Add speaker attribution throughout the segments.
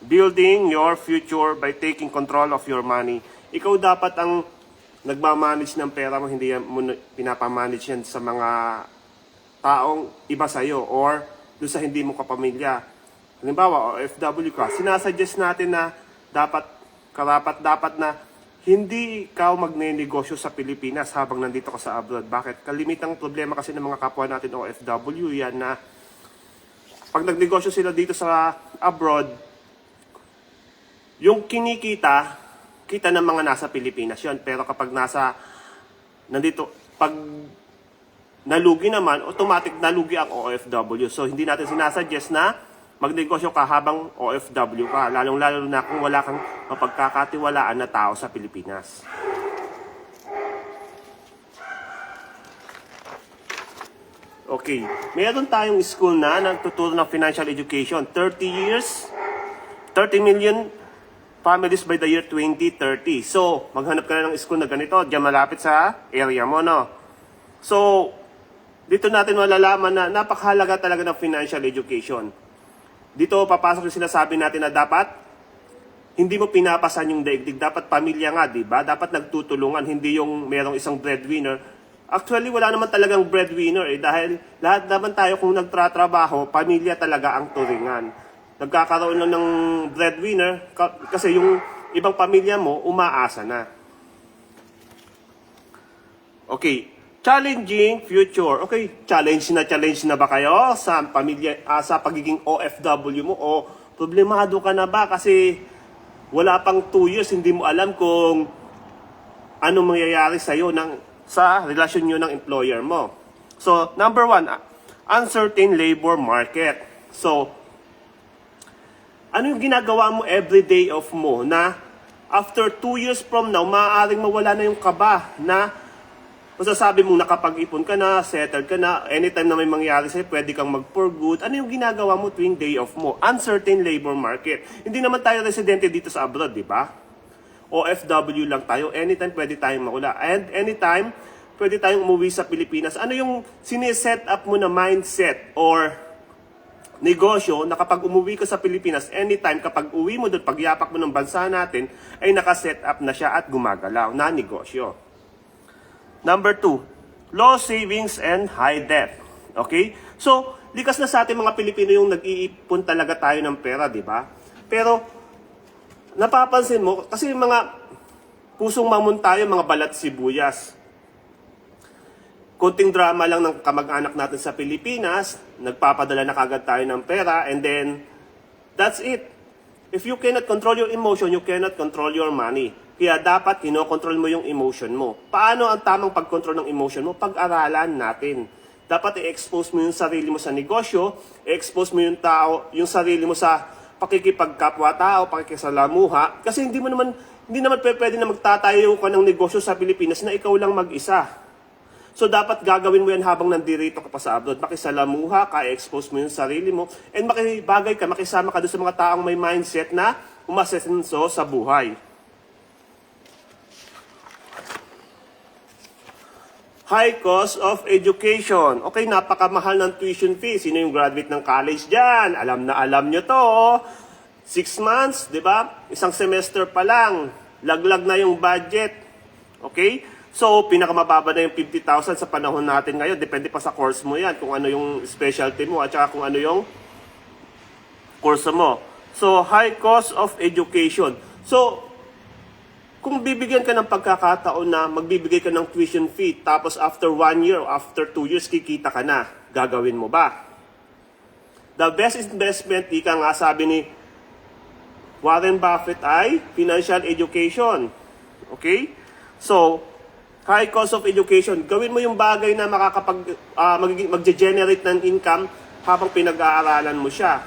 Speaker 1: building your future by taking control of your money. Ikaw dapat ang nagmamanage ng pera mo, hindi mo pinapamanage yan sa mga taong iba sa'yo or doon sa hindi mo kapamilya. Halimbawa, OFW ka, sinasuggest natin na dapat na hindi ikaw magne-negosyo sa Pilipinas habang nandito ka sa abroad. Bakit? Kalimitang problema kasi ng mga kapwa natin OFW yan na pag nagnegosyo sila dito sa abroad, yung kinikita, kita ng mga nasa Pilipinas yun. Pero kapag pag nalugi naman, automatic nalugi ang OFW. So, hindi natin sinasuggest na magnegosyo ka habang OFW ka. Lalong-lalo na kung wala kang mapagkakatiwalaan na tao sa Pilipinas. Okay. Meron tayong school na nagtuturo ng financial education. 30 years, 30 million families by the year 2030. So, maghanap ka na ng school na ganito. Diyan malapit sa area mo, no? So, dito natin malalaman na napakahalaga talaga ng financial education. Dito papasok yung sinasabi natin na dapat hindi mo pinapasan yung daigdig. Dapat pamilya nga, di ba? Dapat nagtutulungan, hindi yung merong isang breadwinner. Actually, wala naman talagang breadwinner dahil lahat naman tayo kung nagtratrabaho, pamilya talaga ang turingan. Nagkakaroon lang ng breadwinner kasi yung ibang pamilya mo umaasa na. Okay, challenging future. Okay, challenge na ba kayo sa pamilya, sa pagiging OFW mo o problemado ka na ba kasi wala pang 2 years hindi mo alam kung ano mangyayari sa iyo sa relasyon niyo ng employer mo. So, number 1, uncertain labor market. So, ano yung ginagawa mo every day off mo na after 2 years from now, maaaring mawala na yung kaba na masasabi mong nakapag-ipon ka na, settled ka na, anytime na may mangyari sa'yo, pwede kang mag-for good. Ano yung ginagawa mo tuwing day off mo? Uncertain labor market. Hindi naman tayo residente dito sa abroad, di ba? OFW lang tayo. Anytime pwede tayong makula. And anytime pwede tayong umuwi sa Pilipinas. Ano yung siniset up mo na mindset or negosyo na kapag umuwi ka sa Pilipinas, anytime kapag uwi mo doon, pagyapak mo ng bansa natin, ay nakaset up na siya at gumagalaw na negosyo. Number 2, low savings and high debt. Okay? So, likas na sa ating mga Pilipino yung nag-iipon talaga tayo ng pera, di ba? Pero, napapansin mo, kasi mga pusong mamon tayo, mga balat sibuyas. Kunting drama lang ng kamag-anak natin sa Pilipinas, nagpapadala na kagad tayo ng pera, and then, that's it. If you cannot control your emotion, you cannot control your money. Kaya dapat kinokontrol mo yung emotion mo. Paano ang tamang pag-control ng emotion mo? Pag-aralan natin. Dapat i-expose mo yung sarili mo sa negosyo, i-expose mo yung sarili mo sa pakikipagkapwa-tao, pakikisalamuha. Kasi hindi naman pwede na magtatayo ka ng negosyo sa Pilipinas na ikaw lang mag-isa. So, dapat gagawin mo yan habang nandirito ka pa sa abroad. Makisalamuha ka, i-expose mo yung sarili mo, and makibagay ka, makisama ka doon sa mga taong may mindset na umasenso sa buhay. High cost of education. Okay, napakamahal ng tuition fee. Sino yung graduate ng college dyan? Alam na alam nyo to. 6 months, di ba? Isang semester pa lang. Laglag na yung budget. Okay? So, pinakamababa na yung 50,000 sa panahon natin ngayon. Depende pa sa course mo yan, kung ano yung specialty mo at saka kung ano yung course mo. So, high cost of education. So, kung bibigyan ka ng pagkakataon na magbibigay ka ng tuition fee, tapos after 1 year, after 2 years, kikita ka na, gagawin mo ba? The best investment, ika nga sabi ni Warren Buffett ay financial education. Okay? So, high cost of education. Gawin mo yung bagay na mag-generate ng income habang pinag-aaralan mo siya.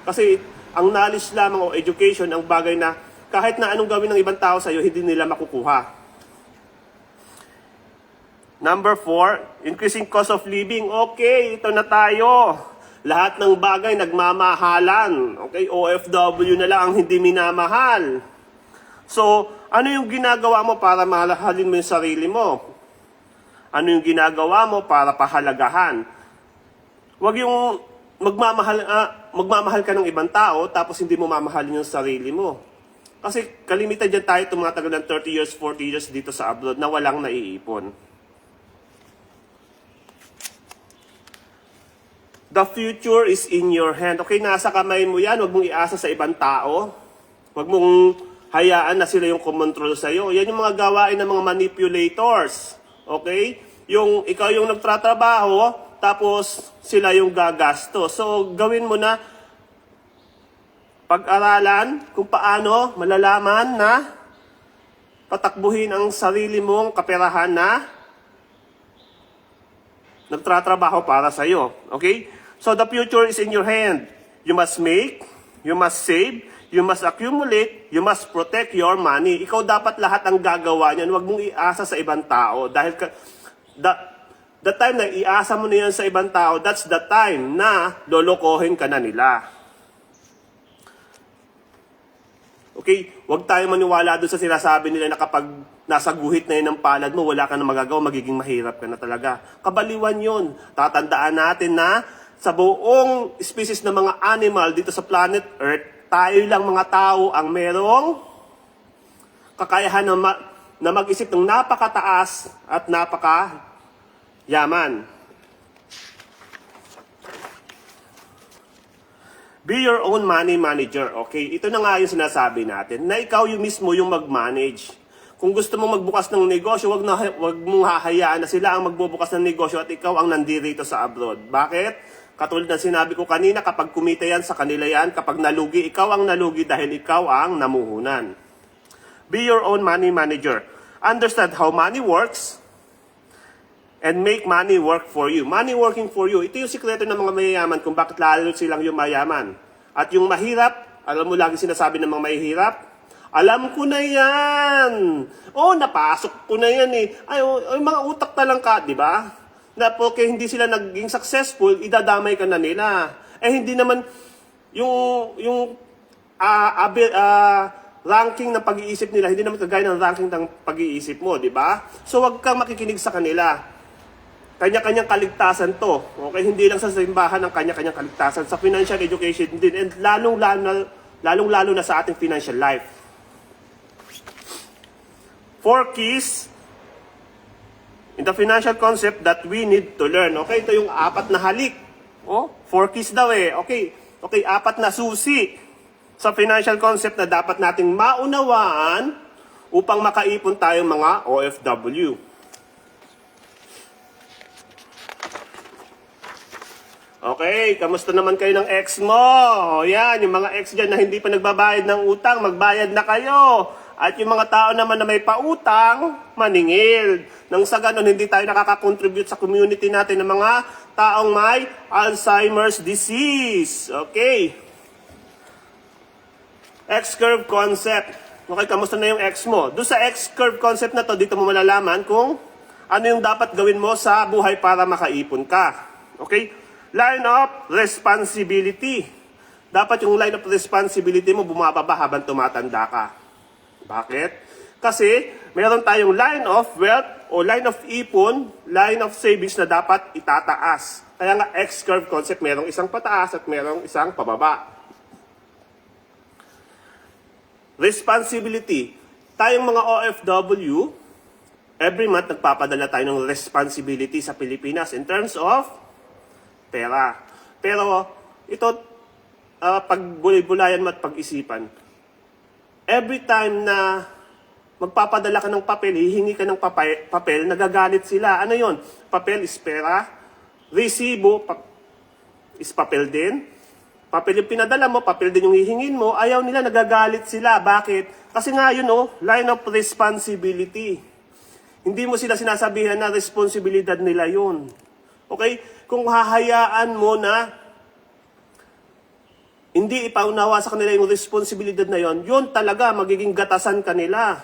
Speaker 1: Kasi ang knowledge lamang o education, ang bagay na kahit na anong gawin ng ibang tao sa'yo, hindi nila makukuha. Number 4, increasing cost of living. Okay, ito na tayo. Lahat ng bagay nagmamahalan. Okay, OFW na lang ang hindi minamahal. So, ano yung ginagawa mo para mahalin mo yung sarili mo? Ano yung ginagawa mo para pahalagahan? Huwag yung magmamahal ka ng ibang tao tapos hindi mo mamahalin yung sarili mo. Kasi kalimitan dyan tayo tumatagal ng 30 years, 40 years dito sa abroad na walang naiipon. The future is in your hand. Okay, nasa kamay mo yan. Huwag mong iasa sa ibang tao. Huwag mong hayaan na sila yung kumontrol sa'yo. Yan yung mga gawain ng mga manipulators. Okay? Yung ikaw yung nagtratrabaho, tapos sila yung gagasto. So, gawin mo na pag-aralan kung paano malalaman na patakbuhin ang sarili mong kaperahan na nagtratrabaho para sa'yo. Okay? So, the future is in your hand. You must make, you must save, you must accumulate, you must protect your money. Ikaw dapat lahat ang gagawa niyan. Huwag mong iasa sa ibang tao. Dahil the time na iasa mo na yan sa ibang tao, that's the time na lolokohin ka na nila. Okay? Huwag tayo maniwala doon sa sinasabi nila na kapag nasa guhit na yun ng palad mo, wala ka na magagawa, magiging mahirap ka na talaga. Kabaliwan yun. Tatandaan natin na sa buong species ng mga animal dito sa planet Earth, tayo lang mga tao ang merong kakayahan na mag-isip ng napakataas at napakayaman. Be your own money manager. Okay, ito na nga yung sinasabi natin, na ikaw yung mismo yung mag-manage. Kung gusto mong magbukas ng negosyo, wag mong hahayaan na sila ang magbubukas ng negosyo at ikaw ang nandirito sa abroad. Bakit? Katulad ng sinabi ko kanina, kapag kumita yan sa kanila yan, kapag nalugi, ikaw ang nalugi dahil ikaw ang namuhunan. Be your own money manager. Understand how money works and make money work for you. Money working for you. Ito yung sikreto ng mga mayayaman kung bakit lalo silang yung mayaman. At yung mahirap, alam mo lagi sinasabi ng mga mahihirap, alam ko na yan. Oh, napasok ko na yan eh. Ay, mga utak talang ka, di ba? Na porque hindi sila naging successful, idadamay ka na nila. Eh hindi naman yung ranking ng pag-iisip nila, hindi naman kagaya ng ranking ng pag-iisip mo, di ba? So wag kang makikinig sa kanila. Kanya-kanyang kaligtasan to. Okay, hindi lang sa simbahan ng kanya-kanyang kaligtasan, sa financial education din, and lalong-lalo na sa ating financial life. 4 keys in the financial concept that we need to learn. Okay, ito yung 4 na halik. Oh, 4 keys daw eh. Okay, 4 na susi sa financial concept na dapat nating maunawaan upang makaipon tayong mga OFW. Okay, kamusta naman kayo ng ex mo? O yan, yung mga ex dyan na hindi pa nagbabayad ng utang, magbayad na kayo. At yung mga tao naman na may pautang, maningil. Nang sa ganun, hindi tayo nakaka-contribute sa community natin ng mga taong may Alzheimer's disease. Okay. X-curve concept. Okay, kamusta na yung X mo? Doon sa X-curve concept na to, dito mo malalaman kung ano yung dapat gawin mo sa buhay para makaipon ka. Okay? Line of responsibility. Dapat yung line of responsibility mo bumababa habang tumatanda ka. Bakit? Kasi meron tayong line of wealth o line of ipon, line of savings na dapat itataas. Kaya nga X-curve concept, merong isang pataas at merong isang pababa. Responsibility. Tayong mga OFW, every month nagpapadala tayo ng responsibility sa Pilipinas in terms of pera. Pero ito, pag bulay-bulayan mo at pag-isipan, every time na magpapadala ka ng papel, hihingi ka ng papel, nagagalit sila. Ano yon? Papel is pera. Resibo is papel din. Papel yung pinadala mo, papel din yung hihingin mo. Ayaw nila, nagagalit sila. Bakit? Kasi nga yun, line of responsibility. Hindi mo sila sinasabihan na responsibilidad nila yun. Okay? Kung hahayaan mo na hindi ipaunawa sa kanila yung responsibilidad na yon, yun talaga magiging gatasan kanila.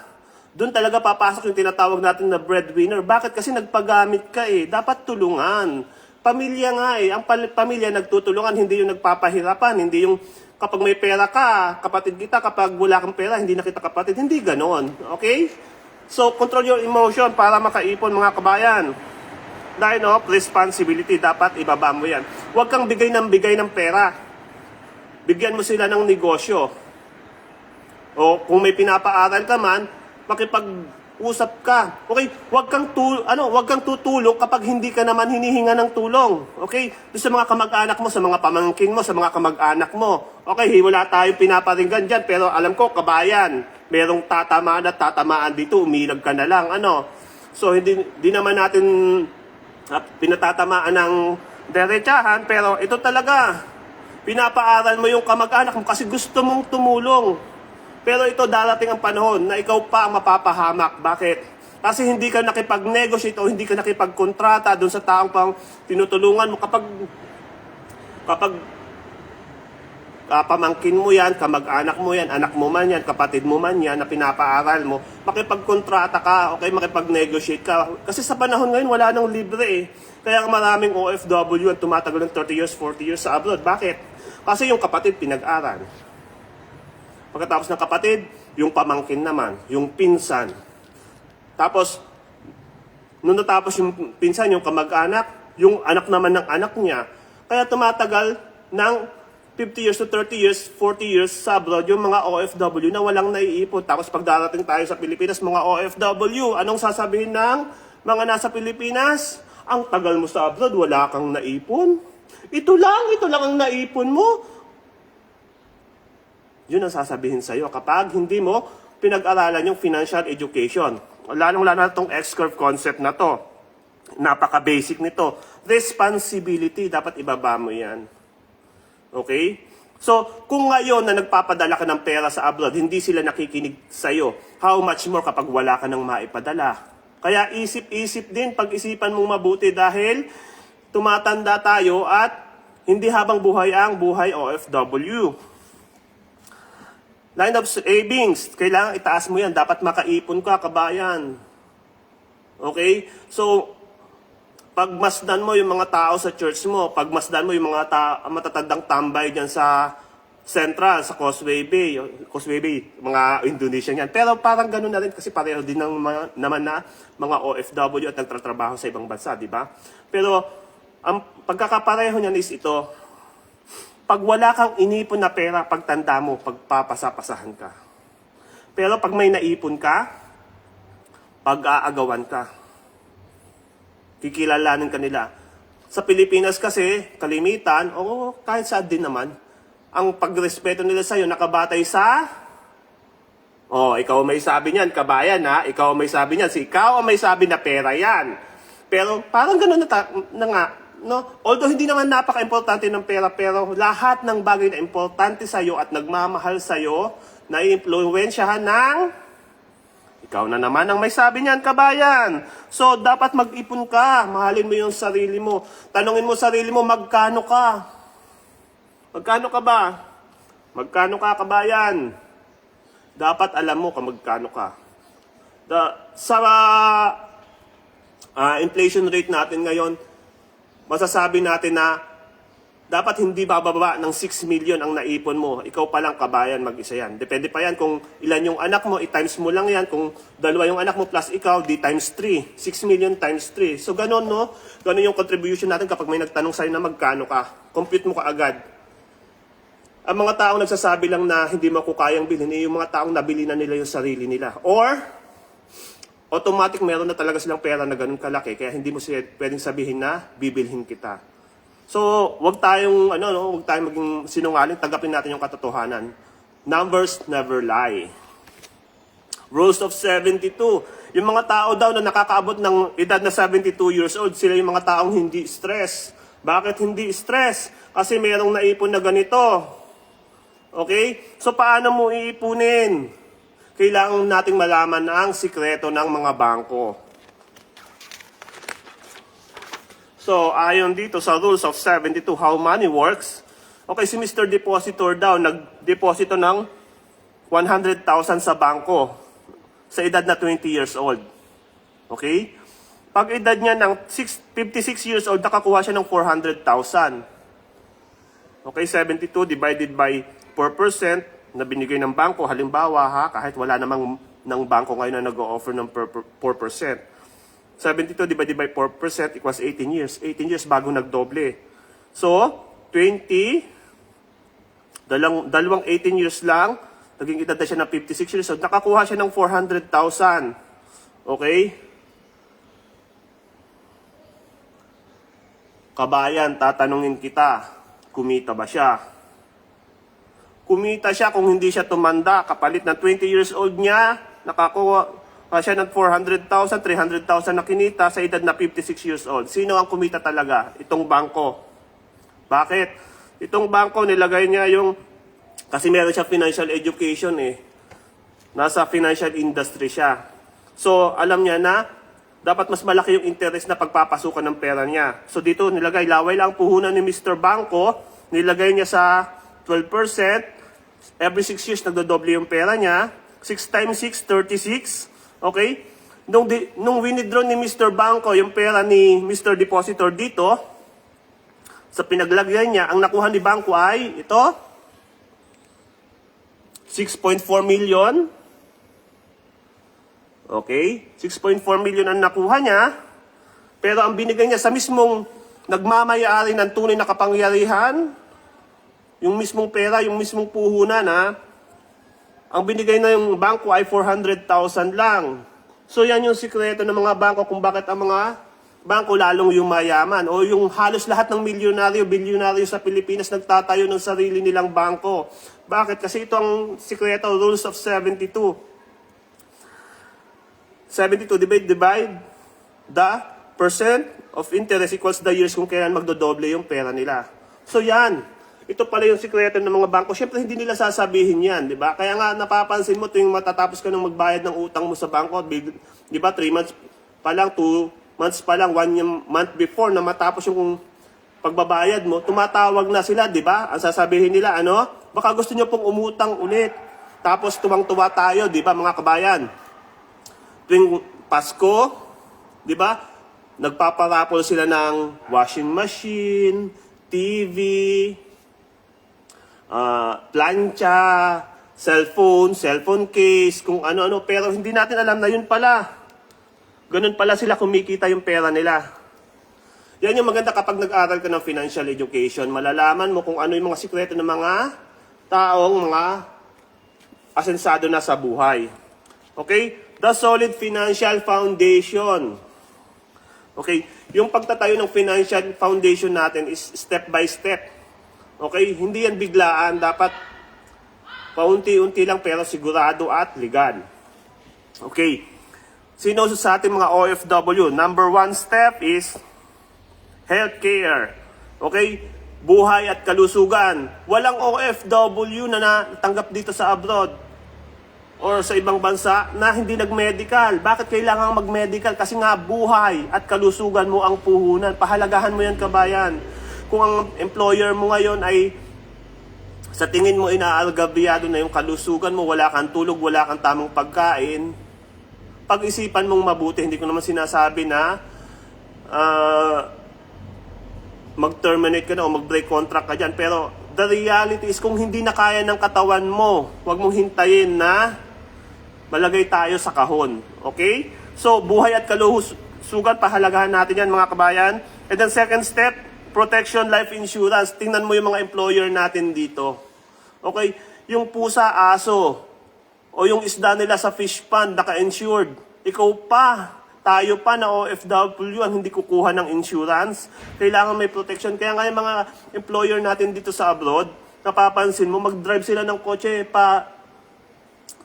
Speaker 1: Doon talaga papasok yung tinatawag natin na breadwinner. Bakit? Kasi nagpagamit ka eh. Dapat tulungan. Pamilya nga eh. Ang pamilya nagtutulungan, hindi yung nagpapahirapan. Hindi yung kapag may pera ka, kapatid kita. Kapag wala kang pera, hindi na kita kapatid. Hindi ganon. Okay? So, control your emotion para makaipon mga kabayan. line of responsibility. Dapat ibaba mo yan. Huwag kang bigay ng pera. Bigyan mo sila ng negosyo. O kung may pinapaaral ka man, makipag-usap ka. Okay? Huwag kang tutulong kapag hindi ka naman hinihinga ng tulong. Okay? Doon sa mga kamag-anak mo, sa mga pamangkin mo, sa mga kamag-anak mo. Okay, wala tayong pinaparinggan dyan, pero alam ko, kabayan, merong tatamaan dito, umilag ka na lang. So, hindi naman natin pinatatamaan ng derechahan, pero ito talaga, pinapaaral mo yung kamag-anak mo kasi gusto mong tumulong. Pero ito darating ang panahon na ikaw pa ang mapapahamak. Bakit? Kasi hindi ka nakipag-negotiate o hindi ka nakipag-kontrata doon sa taong pang tinutulungan mo. Kapag pamangkin mo yan, kamag-anak mo yan, anak mo man yan, kapatid mo man yan na pinapaaral mo, makipag-kontrata ka, okay, makipag-negotiate ka. Kasi sa panahon ngayon, wala nang libre eh. Kaya maraming OFW ang tumatagal ng 30 years, 40 years sa abroad. Bakit? Kasi yung kapatid pinag-aral. Pagkatapos ng kapatid, yung pamangkin naman, yung pinsan. Tapos, nung natapos yung pinsan, yung kamag-anak, yung anak naman ng anak niya, kaya tumatagal ng 50 years to 30 years, 40 years sa abroad, yung mga OFW na walang naiipon. Tapos pag darating tayo sa Pilipinas, mga OFW, anong sasabihin ng mga nasa Pilipinas? Ang tagal mo sa abroad, wala kang naipon. Ito lang ang naipon mo. Yun ang sasabihin sa'yo kapag hindi mo pinag-aralan yung financial education. Lalong-lalo na itong X-curve concept na to. Napaka-basic nito. Responsibility, dapat ibaba mo yan. Okay? So, kung ngayon na nagpapadala ka ng pera sa abroad, hindi sila nakikinig sa'yo, how much more kapag wala ka nang maipadala? Kaya isip-isip din, pag-isipan mong mabuti dahil tumatanda tayo at hindi habang buhay ang buhay OFW. Line of savings, kailangan itaas mo yan. Dapat makaipon ka, kabayan. Okay? So, pagmasdan mo yung mga tao sa church mo, pagmasdan mo yung mga matatandang tambay dyan sa Central, sa Causeway Bay, mga Indonesian yan. Pero parang ganun na rin kasi pareho din naman na mga OFW at nagtatrabaho sa ibang bansa, di ba? Pero ang pagkakapareho niyan is ito, pag wala kang inipon na pera, pagtanda mo, pagpapasapasahan ka. Pero pag may naipon ka, pag-aagawan ka. Kikilalanin ka nila. Sa Pilipinas kasi, kalimitan, o kahit saan din naman, ang pagrespeto nila sa'yo nakabatay sa, ikaw may sabi niyan, kabayan ha, ikaw may sabi niyan, ikaw ang may sabi na pera yan. Pero parang gano'n na nga, no? Although hindi naman napaka-importante ng pera, pero lahat ng bagay na importante sa'yo at nagmamahal sa'yo, na-impluwensyahan ng ikaw na naman ang may sabi niyan, kabayan. So, dapat mag-ipon ka. Mahalin mo yung sarili mo. Tanungin mo sarili mo, magkano ka? Magkano ka ba? Magkano ka, kabayan? Dapat alam mo kung magkano ka. Sa inflation rate natin ngayon, masasabi natin na dapat hindi bababa ng 6 million ang naipon mo. Ikaw pa lang, kabayan, mag-isa yan. Depende pa yan kung ilan yung anak mo, i-times mo lang yan. Kung dalawa yung anak mo plus ikaw, di times 3. 6 million times 3. So, ganun, no? Ganun yung contribution natin kapag may nagtanong sa'yo na magkano ka. Compute mo ka agad. Ang mga taong nagsasabi lang na hindi mo ko kayang bilhin, yung mga taong nabili na nila yung sarili nila. Or, automatic meron na talaga silang pera na ganun kalaki, kaya hindi mo siya pwedeng sabihin na bibilhin kita. So, wag tayong maging sinungaling, tanggapin natin yung katotohanan. Numbers never lie. Rules of 72. Yung mga tao daw na nakakaabot ng edad na 72 years old, sila yung mga taong hindi stress. Bakit hindi stress? Kasi merong naipon na ganito. Okay? So, paano mo iipunin? Kailangan nating malaman ang sikreto ng mga bangko. So, ayon dito sa Rules of 72, how money works. Okay, si Mr. Depositor daw, nag-deposito ng 100,000 sa bangko sa edad na 20 years old. Okay? Pag edad niya ng 56 years old, nakakuha siya ng 400,000. Okay, 72 divided by 4% na binigay ng bangko. Halimbawa, kahit wala namang ng bangko ngayon na nag-o-offer ng 4%. 72 divided by 4% equals 18 years. 18 years bago nagdoble. So, 20, dalawang 18 years lang, naging edad na siya ng 56 years old, nakakuha siya ng 400,000. Okay? Kabayan, tatanungin kita, kumita ba siya? Kumita siya kung hindi siya tumanda. Kapalit ng 20 years old niya, nakakuha siya ng 400,000, 300,000 na kinita sa edad na 56 years old. Sino ang kumita talaga? Itong bangko. Bakit? Itong bangko, nilagay niya yung, kasi meron siya financial education eh. Nasa financial industry siya. So, alam niya na, dapat mas malaki yung interest na pagpapasukan ng pera niya. So dito nilagay, laway lang puhunan ni Mr. Bangko, nilagay niya sa 12%, every 6 years nagdodoble yung pera niya, 6 times 6, 36, okay? Nung winidraw ni Mr. Bangko yung pera ni Mr. Depositor dito, sa pinaglagyan niya, ang nakuha ni Bangko ay, ito, 6.4 million, okay? 6.4 million ang nakuha niya. Pero ang binigay niya sa mismong nagmamayari ng tunay na kapangyarihan, yung mismong pera, yung mismong puhunan, ang binigay na yung bangko ay 400,000 lang. So yan yung sikreto ng mga bangko kung bakit ang mga bangko lalong yung mayaman. O yung halos lahat ng milyonaryo, bilyonaryo sa Pilipinas nagtatayo ng sarili nilang bangko. Bakit? Kasi ito ang sikreto, rules of 72. 72 divide the percent of interest equals the years kung kailan magdodoble yung pera nila. So yan, ito pala yung sikreto ng mga bangko. Siyempre hindi nila sasabihin yan, di ba? Kaya nga napapansin mo tuwing matatapos ka ng magbayad ng utang mo sa bangko, di ba 3 months pa lang, 2 months pa lang, 1 month before na matapos yung pagbabayad mo, tumatawag na sila, di ba? Ang sasabihin nila, baka gusto nyo pong umutang ulit. Tapos tuwang-tuwa tayo, di ba mga kabayan? Tuwing Pasko, di ba? Nagpaparapol sila ng washing machine, TV, plancha, cellphone case, kung ano-ano. Pero hindi natin alam na yun pala. Ganun pala sila kumikita yung pera nila. Yan yung maganda kapag nag-aral ka ng financial education. Malalaman mo kung ano yung mga sikreto ng mga taong mga asensado na sa buhay. Okay? The solid financial foundation. Okay? Yung pagtatayo ng financial foundation natin is step by step. Okay? Hindi yan biglaan. Dapat paunti-unti lang pero sigurado at legal. Okay? Sino sa ating mga OFW? Number 1 step is healthcare. Okay? Buhay at kalusugan. Walang OFW na natanggap dito sa abroad or sa ibang bansa na hindi nag-medical. Bakit kailangan mag-medical? Kasi nga buhay at kalusugan mo ang puhunan. Pahalagahan mo yan, kabayan. Kung ang employer mo ngayon ay sa tingin mo inaalgabyado na yung kalusugan mo, wala kang tulog, wala kang tamang pagkain, pag-isipan mong mabuti. Hindi ko naman sinasabi na mag-terminate ka na o mag-break contract ka dyan. Pero the reality is kung hindi na kaya ng katawan mo, huwag mong hintayin na malagay tayo sa kahon. Okay? So, buhay at kalusugan, pahalagahan natin yan mga kabayan. And then second step, protection life insurance. Tingnan mo yung mga employer natin dito. Okay? Yung pusa, aso, o yung isda nila sa fish pond, naka-insured. Ikaw pa, tayo pa na OFW ang hindi kukuha ng insurance. Kailangan may protection. Kaya nga yung mga employer natin dito sa abroad, napapansin mo, mag-drive sila ng kotse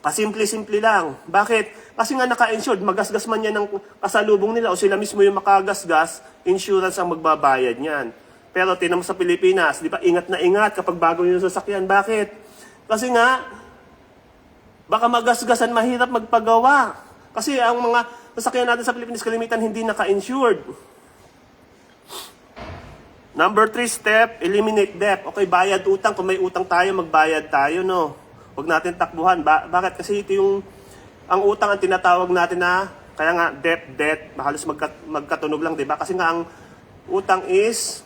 Speaker 1: pasimple-simple lang. Bakit? Kasi nga naka-insured, magasgas man yan ng kasalubong nila o sila mismo yung makagasgas, insurance ang magbabayad niyan. Pero tinamo sa Pilipinas, di ba, ingat na ingat kapag bago yung sasakyan. Bakit? Kasi nga, baka magasgasan, mahirap magpagawa. Kasi ang mga sasakyan natin sa Pilipinas, kalimitan hindi naka-insured. Number 3 step, eliminate debt. Okay, bayad utang. Kung may utang tayo, magbayad tayo, no? Huwag natin takbuhan. Bakit? Kasi ito yung, ang utang ang tinatawag natin na, kaya nga, debt, halos magkatunog lang, di ba? Kasi nga, ang utang is,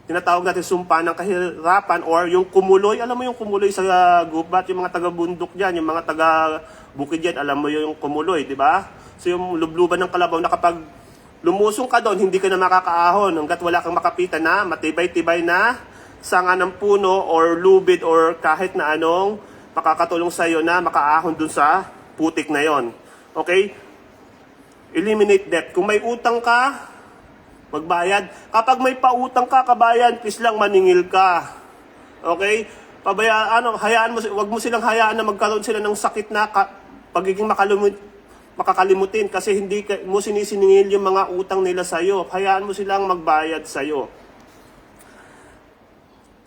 Speaker 1: tinatawag natin sumpa ng kahirapan or yung kumuloy. Alam mo yung kumuloy sa gubat, yung mga taga-bundok dyan, yung mga taga-bukid dyan, alam mo yung kumuloy, di ba? So yung lubluban ng kalabaw na kapag lumusong ka doon, hindi ka na makakaahon hanggat wala kang makapitan na matibay-tibay na sanga ng puno or lubid or kahit na anong makakatulong sa iyo na makaahon dun sa putik na yon. Okay? Eliminate debt. Kung may utang ka, magbayad. Kapag may pautang ka, kabayan, please lang maningil ka. Okay? Hayaan mo, wag mo silang hayaan na magkaroon sila ng sakit na pagiging makakalimutin kasi hindi mo sinisiningil yung mga utang nila sa'yo. Hayaan mo silang magbayad sa'yo.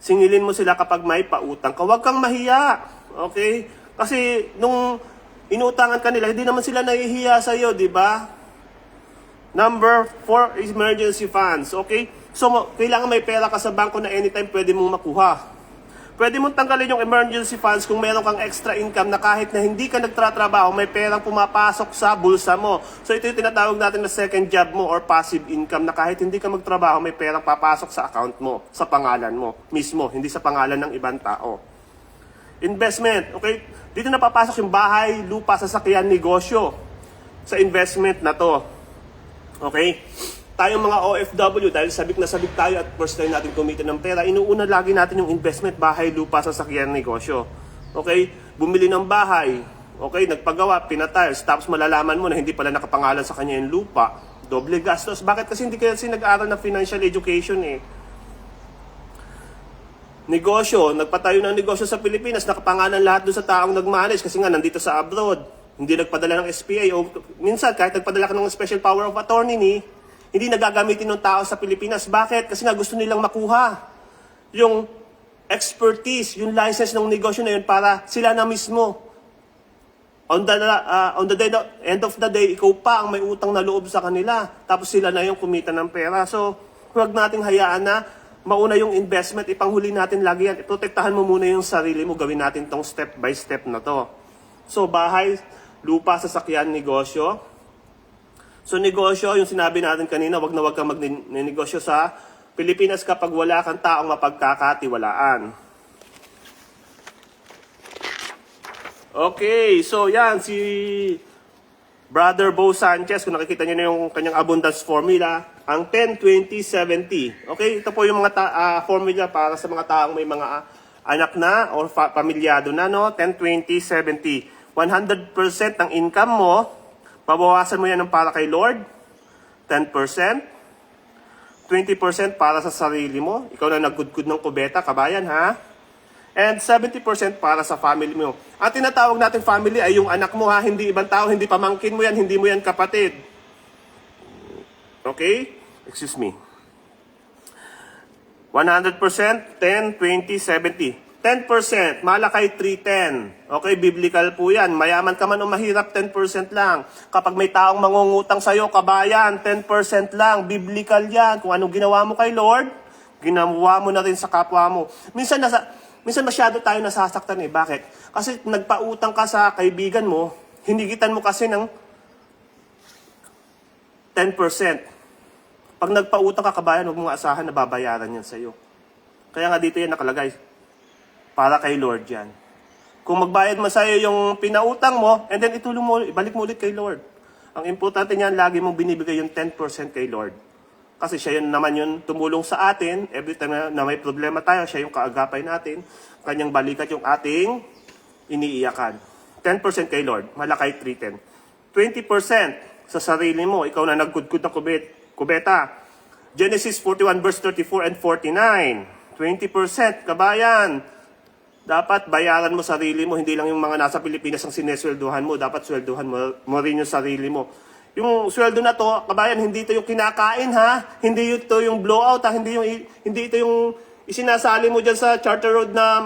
Speaker 1: Singilin mo sila kapag may pautang ka. Huwag kang mahiya. Okay? Kasi nung inuutangan ka nila, hindi naman sila nahihiya sa'yo, di ba? Number 4, emergency funds. Okay? So, kailangan may pera ka sa bangko na anytime pwede mong makuha. Pwede mong tanggalin yung emergency funds kung meron kang extra income na kahit na hindi ka nagtratrabaho, may perang pumapasok sa bulsa mo. So ito yung tinatawag natin na second job mo or passive income na kahit hindi ka magtrabaho, may perang papasok sa account mo, sa pangalan mo mismo, hindi sa pangalan ng ibang tao. Investment, okay? Dito na papasok yung bahay, lupa, sasakyan, negosyo sa investment na to. Okay? Tayong mga OFW, dahil sabik na sabik tayo at first time natin kumita ng pera, inuuna lagi natin yung investment, bahay, lupa, sasakyan, negosyo. Okay? Bumili ng bahay, okay, nagpagawa, pinatiles, tapos malalaman mo na hindi pala nakapangalan sa kanya yung lupa, doble gastos. Bakit? Kasi hindi kasi nag-aaral ng financial education eh. Negosyo, nagpatayo ng negosyo sa Pilipinas, nakapangalan lahat doon sa taong nag-manage kasi nga nandito sa abroad. Hindi nagpadala ng SPA o minsan kahit nagpadala ka ng special power of attorney hindi nagagamitin ng tao sa Pilipinas. Bakit? Kasi nga gusto nilang makuha yung expertise, yung license ng negosyo na yun para sila na mismo. On the end of the day, ikaw pa ang may utang na loob sa kanila. Tapos sila na yung kumita ng pera. So, huwag nating hayaan na mauna yung investment. Ipanghuli natin lagi yan. Protektahan mo muna yung sarili mo. Gawin natin tong step by step na to. So, bahay, lupa, sasakyan, negosyo. So negosyo, yung sinabi natin kanina, wag na wag kang magnegosyo sa Pilipinas kapag wala kang taong mapagkakatiwalaan. Okay, so yan si Brother Bo Sanchez, kung nakikita niyo na yung kanyang abundance formula, ang 10-20-70. Okay, ito po yung mga formula para sa mga taong may mga anak na o pamilyado na, no? 10-20-70. 100% ng income mo, babawasan mo yan ng para kay Lord, 10%, 20% para sa sarili mo, ikaw na nagkudkud ng kubeta, kabayan ha, and 70% para sa family mo. Ang tinatawag natin family ay yung anak mo ha, hindi ibang tao, hindi pamangkin mo yan, hindi mo yan kapatid. Okay? Excuse me. 100%, 10, 20, 70. 10%, malakay 310. Okay, biblical po yan. Mayaman ka man o mahirap, 10% lang. Kapag may taong mangungutang sa'yo, kabayan, 10% lang. Biblical yan. Kung anong ginawa mo kay Lord, ginawa mo na rin sa kapwa mo. Minsan masyado tayo nasasaktan eh. Bakit? Kasi nagpautang ka sa kaibigan mo, hinigitan mo kasi ng 10%. Pag nagpautang ka, kabayan, huwag mong asahan na babayaran yan sa'yo. Kaya nga dito yan nakalagay. Para kay Lord yan. Kung magbayad mo sa'yo yung pinautang mo, and then itulong mo, ibalik mo ulit kay Lord. Ang importante niyan, lagi mong binibigay yung 10% kay Lord. Kasi siya yun naman yun tumulong sa atin. Every time na may problema tayo, siya yung kaagapay natin. Kanyang balikat yung ating iniiyakan. 10% kay Lord, malakay 310. 20% sa sarili mo, ikaw na nagkudkud ng kubeta. Genesis 41 verse 34 and 49. 20%, kabayan. Dapat bayaran mo sarili mo, hindi lang yung mga nasa Pilipinas ang sineswelduhan mo, dapat swelduhan mo rin yung sarili mo. Yung sweldo na to, kabayan, hindi ito yung kinakain ha, hindi ito yung blowout ha, hindi ito yung isinasali mo dyan sa Charter Road na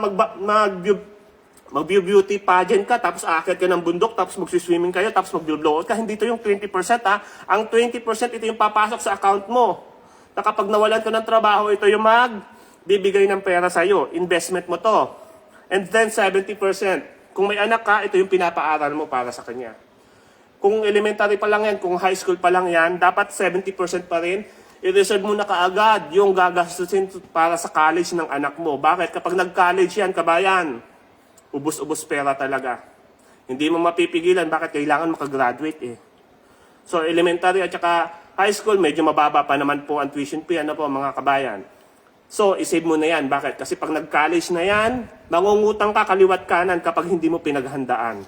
Speaker 1: mag-beauty pageant ka, tapos aakyat ka ng bundok, tapos magsiswimming kayo, tapos mag-blowout ka, hindi ito yung 20% ha. Ang 20% ito yung papasok sa account mo. Na kapag nawalan ka ng trabaho, ito yung magbibigay ng pera sa'yo, investment mo to. And then 70%. Kung may anak ka, ito yung pinapaaral mo para sa kanya. Kung elementary pa lang yan, kung high school pa lang yan, dapat 70% pa rin. I-reserve mo na kaagad yung gagastusin para sa college ng anak mo. Bakit? Kapag nag-college yan, kabayan, ubus-ubus pera talaga. Hindi mo mapipigilan. Bakit? Kailangan makagraduate eh. So elementary at saka high school, medyo mababa pa naman po ang tuition fee, ano po mga kabayan. So, isave mo na yan. Bakit? Kasi pag nag-college na yan, mangungutang ka kaliwat kanan kapag hindi mo pinaghandaan.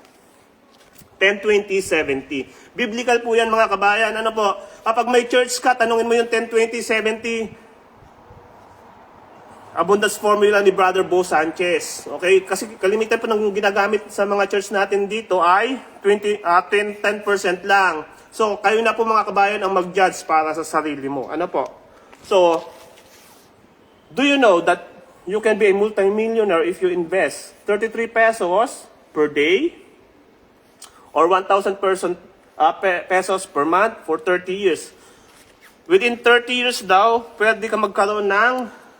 Speaker 1: 10, 20, 70. Biblical po yan mga kabayan. Ano po? Kapag may church ka, tanungin mo yung 10, 20, 70. Abundance formula ni Brother Bo Sanchez. Okay? Kasi kalimitan po ng ginagamit sa mga church natin dito ay 10% lang. So, kayo na po mga kabayan ang mag-judge para sa sarili mo. Ano po? So, do you know that you can be a multimillionaire if you invest 33 pesos per day or 1,000 pesos per month for 30 years? Within 30 years daw, pwede ka magkaroon ng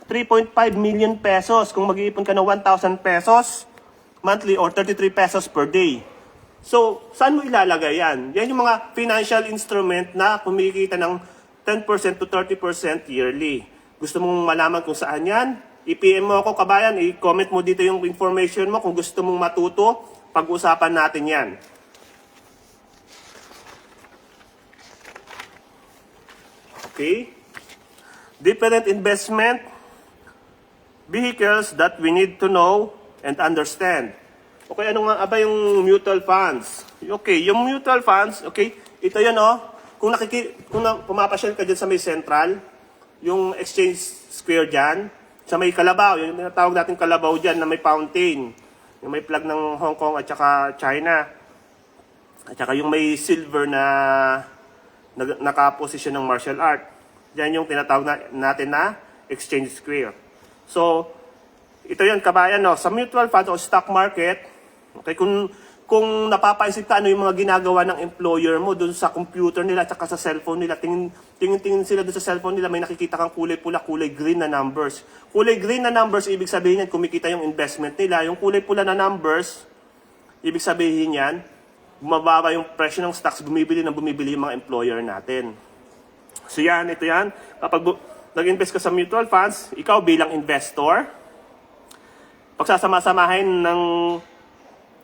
Speaker 1: 3.5 million pesos kung mag-iipon ka ng 1,000 pesos monthly or 33 pesos per day. So, saan mo ilalagay yan? Yan yung mga financial instrument na kumikita ng 10% to 30% yearly. Gusto mong malaman kung saan yan? I-PM mo ako kabayan, i-comment mo dito yung information mo kung gusto mong matuto, pag-usapan natin yan. Okay? Different investment vehicles that we need to know and understand. Okay, ano nga ba yung mutual funds? Okay, yung mutual funds, okay, ito yan kung pumapasyal ka dyan sa may central, yung exchange square dyan, sa may Kalabaw, yung tinatawag natin Kalabaw dyan na may fountain, yung may flag ng Hong Kong at saka China, at saka yung may silver na nakaposisyon ng martial art. Yan yung tinatawag natin na exchange square. So, ito yun kabayan, sa mutual fund o stock market, okay, kung napapaisip ka ano yung mga ginagawa ng employer mo doon sa computer nila at sa cellphone nila, tingin sila doon sa cellphone nila, may nakikita kang kulay pula, kulay green na numbers. Kulay green na numbers, ibig sabihin yan, kumikita yung investment nila. Yung kulay pula na numbers, ibig sabihin yan, bumababa yung presyo ng stocks, bumibili yung mga employer natin. So yan, ito yan. Kapag nag-invest ka sa mutual funds, ikaw bilang investor, pagsasama-samahin ng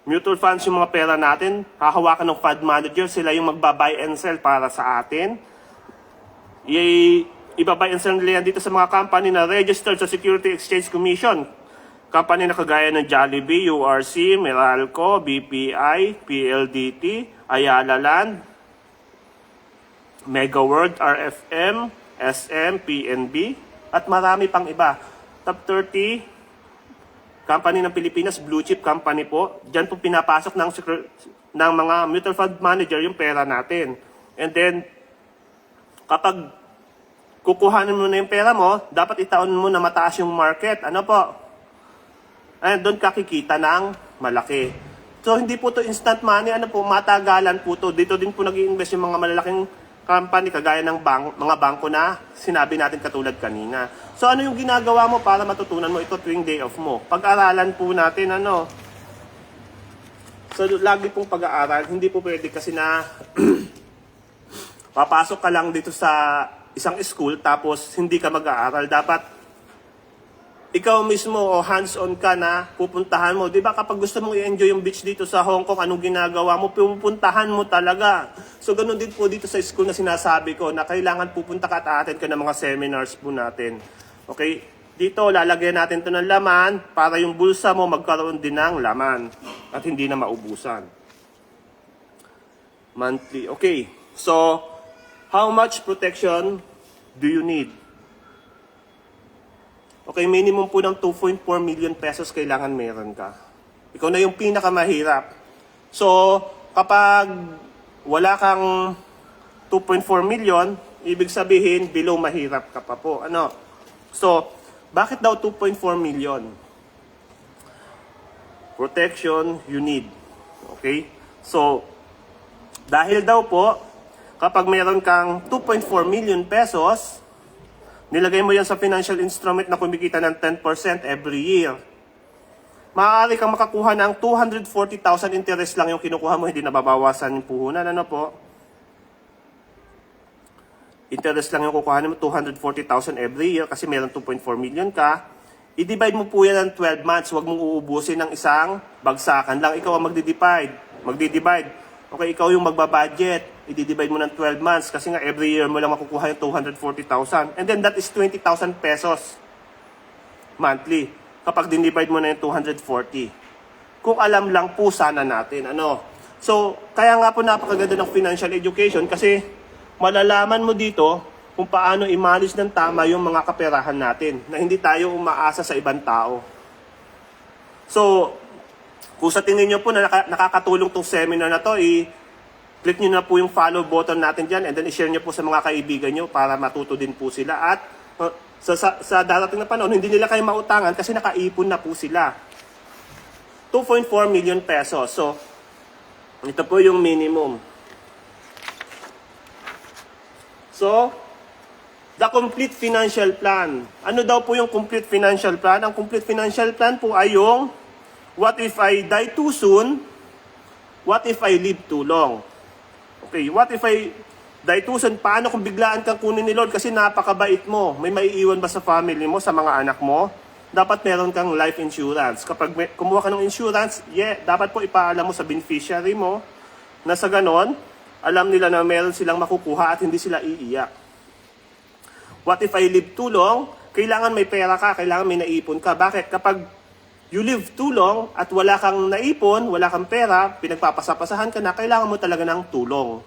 Speaker 1: mutual funds yung mga pera natin, hahawakan ng fund manager, sila yung magba-buy and sell para sa atin. Iba-buy and sell nila yan dito sa mga company na registered sa Security Exchange Commission. Company na kagaya ng Jollibee, URC, Meralco, BPI, PLDT, Ayala Land, Mega World, RFM, SM, PNB, at marami pang iba. Top 30 company ng Pilipinas, blue chip company po. Diyan po pinapasok ng mga mutual fund manager yung pera natin. And then, kapag kukuhanin mo na yung pera mo, dapat itaon mo na mataas yung market. Ano po? And doon kakikita ng malaki. So, hindi po to instant money. Ano po? Matagalan po to. Dito din po nag-i-invest yung mga malalaking company kagaya ng mga bangko na sinabi natin katulad kanina. So ano yung ginagawa mo para matutunan mo ito tuwing day off mo? Pag-aralan po natin So lagi pong pag-aaral, hindi po pwede kasi na papasok ka lang dito sa isang school tapos hindi ka mag-aaral. Dapat ikaw mismo o hands-on ka na pupuntahan mo. Di ba kapag gusto mong i-enjoy yung beach dito sa Hong Kong, anong ginagawa mo? Pupuntahan mo talaga. So ganun din po dito sa school na sinasabi ko na kailangan pupunta ka at attend ka ng mga seminars po natin. Okay? Dito, lalagyan natin to ng laman para yung bulsa mo magkaroon din ng laman at hindi na maubusan. Monthly. Okay. So, how much protection do you need? Okay, minimum po ng 2.4 million pesos kailangan meron ka. Ikaw na yung pinakamahirap. So, kapag wala kang 2.4 million, ibig sabihin, below mahirap ka pa po. So, bakit daw 2.4 million? Protection you need. Okay? So, dahil daw po, kapag meron kang 2.4 million pesos, nilagay mo yan sa financial instrument na kumikita ng 10% every year, maaari kang makakuha ng 240,000 interest lang yung kinukuha mo, hindi nababawasan yung puhunan. Ano po? Interest lang yung kukuhanin mo, 240,000 every year kasi meron 2.4 million ka. I-divide mo po yan ng 12 months. Huwag mong uubusin ng isang bagsakan lang. Ikaw ang magdi-divide. Okay, ikaw yung magbabudget. i-divide mo ng 12 months kasi nga every year mo lang makukuha yung 240,000. And then that is 20,000 pesos monthly kapag dinivide mo na yung 240. Kung alam lang po sana natin, ano. So, kaya nga po napakaganda ng financial education kasi malalaman mo dito kung paano i-manage ng tama yung mga kaperahan natin na hindi tayo umaasa sa ibang tao. So, kung sa tingin nyo po na nakakatulong tong seminar na to, click nyo na po yung follow button natin dyan and then i-share nyo po sa mga kaibigan nyo para matuto din po sila. At sa darating na panahon, hindi nila kayo mautangan kasi nakaipon na po sila. 2.4 million pesos. So, ito po yung minimum. So, the complete financial plan. Ano daw po yung complete financial plan? Ang complete financial plan po ay yung what if I die too soon? What if I live too long? Okay, what if I die too soon? Paano kung biglaan kang kunin ni Lord kasi napakabait mo? May maiiwan ba sa family mo, sa mga anak mo? Dapat meron kang life insurance. Kapag kumuha ka ng insurance, dapat po ipaalam mo sa beneficiary mo na sa ganon, alam nila na meron silang makukuha at hindi sila iiyak. What if I live too long? Kailangan may pera ka, kailangan may naipon ka. Bakit? Kapag you live too long at wala kang naipon, wala kang pera, pinagpapasapasahan ka na, kailangan mo talaga ng tulong.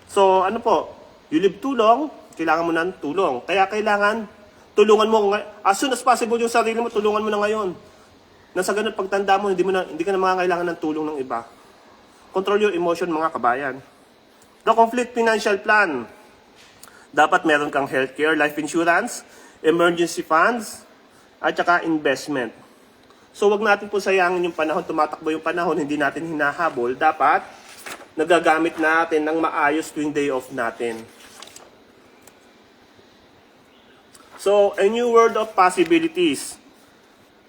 Speaker 1: So, ano po? You live too long, kailangan mo ng tulong. Kaya kailangan tulungan mo, as soon as possible yung sarili mo, tulungan mo na ngayon. Nasa ganun pagtanda mo, hindi ka na mangangailangan ng tulong ng iba. Control your emotion, mga kabayan. The complete financial plan. Dapat meron kang healthcare, life insurance, emergency funds, at saka investment. So wag natin po sayangin yung panahon, tumatakbo yung panahon, hindi natin hinahabol. Dapat nagagamit natin ng maayos tuwing day off natin. So, a new world of possibilities.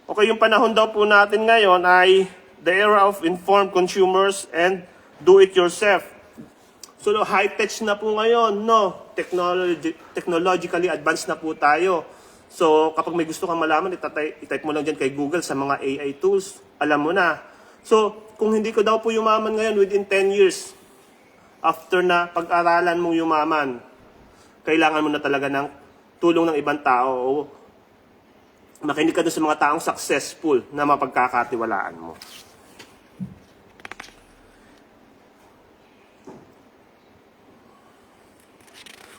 Speaker 1: Okay, yung panahon daw po natin ngayon ay the era of informed consumers and do-it-yourself. So, high-tech na po ngayon, no? Technologically advanced na po tayo. So, kapag may gusto kang malaman, itype mo lang dyan kay Google sa mga AI tools. Alam mo na. So, kung hindi ko daw po yumaman ngayon within 10 years, after na pag-aralan mong yumaman, kailangan mo na talaga ng tulong ng ibang tao o makinig ka doon sa mga taong successful na mapagkakatiwalaan mo.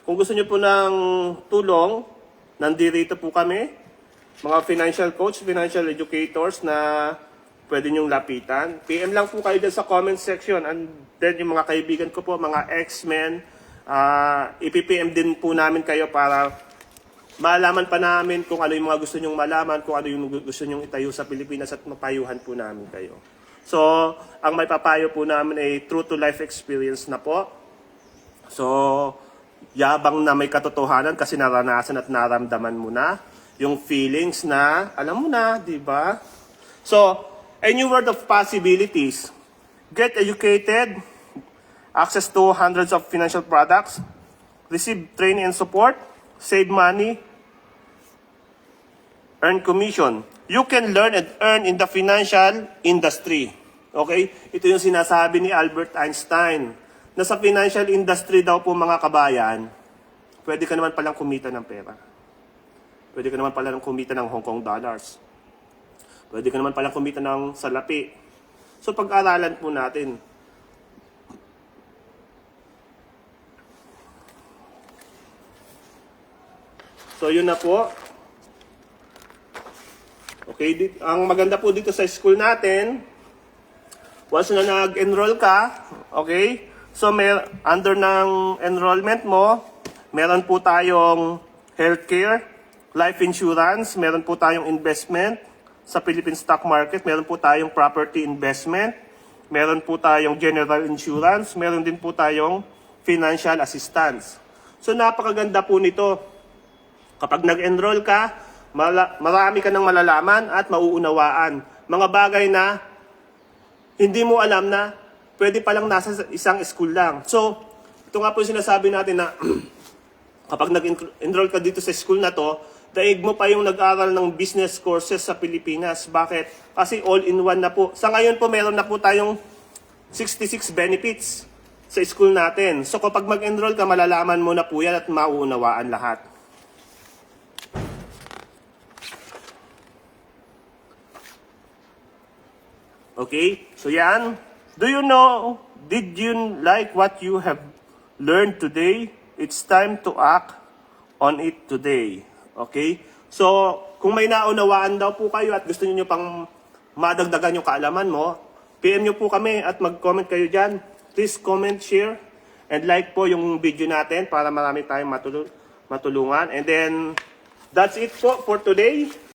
Speaker 1: Kung gusto niyo po ng tulong, nandito po kami, mga financial coach, financial educators na pwede niyong lapitan. PM lang po kayo dyan sa comment section and then yung mga kaibigan ko po, mga X-Men, ipipm din po namin kayo para malaman pa namin kung ano yung mga gusto nyong malaman, kung ano yung gusto nyong itayo sa Pilipinas at mapayuhan po namin kayo. So, ang may papayo po namin ay true to life experience na po. So, yabang na may katotohanan kasi naranasan at naramdaman mo na yung feelings na, alam mo na, di ba? So, a new world of possibilities. Get educated, access to hundreds of financial products, receive training and support, save money, earn commission. You can learn and earn in the financial industry. Okay? Ito yung sinasabi ni Albert Einstein. Na sa financial industry daw po mga kabayan, pwede ka naman palang kumita ng pera. Pwede ka naman palang kumita ng Hong Kong dollars. Pwede ka naman palang kumita ng salapi. So pag-aralan po natin. So yun na po. Okay, ang maganda po dito sa school natin, once na nag-enroll ka, okay, so under ng enrollment mo, meron po tayong healthcare, life insurance, meron po tayong investment sa Philippine stock market, meron po tayong property investment, meron po tayong general insurance, meron din po tayong financial assistance. So napakaganda po nito. Kapag nag-enroll ka, marami ka nang malalaman at mauunawaan. Mga bagay na hindi mo alam na pwede palang nasa isang school lang. So, ito nga po yung sinasabi natin na kapag nag-enroll ka dito sa school na to, daig mo pa yung nag-aral ng business courses sa Pilipinas. Bakit? Kasi all-in-one na po. Sa ngayon po, meron na po tayong 66 benefits. sa school natin. So kapag mag-enroll ka, malalaman mo na po yan at mauunawaan lahat. Okay? So yan. Do you know, did you like what you have learned today? It's time to act on it today. Okay? So, kung may naunawaan daw po kayo at gusto niyo pang madagdagan yung kaalaman mo, PM nyo po kami at mag-comment kayo dyan. Please comment, share, and like po yung video natin para marami tayong matulungan. And then, that's it po for today.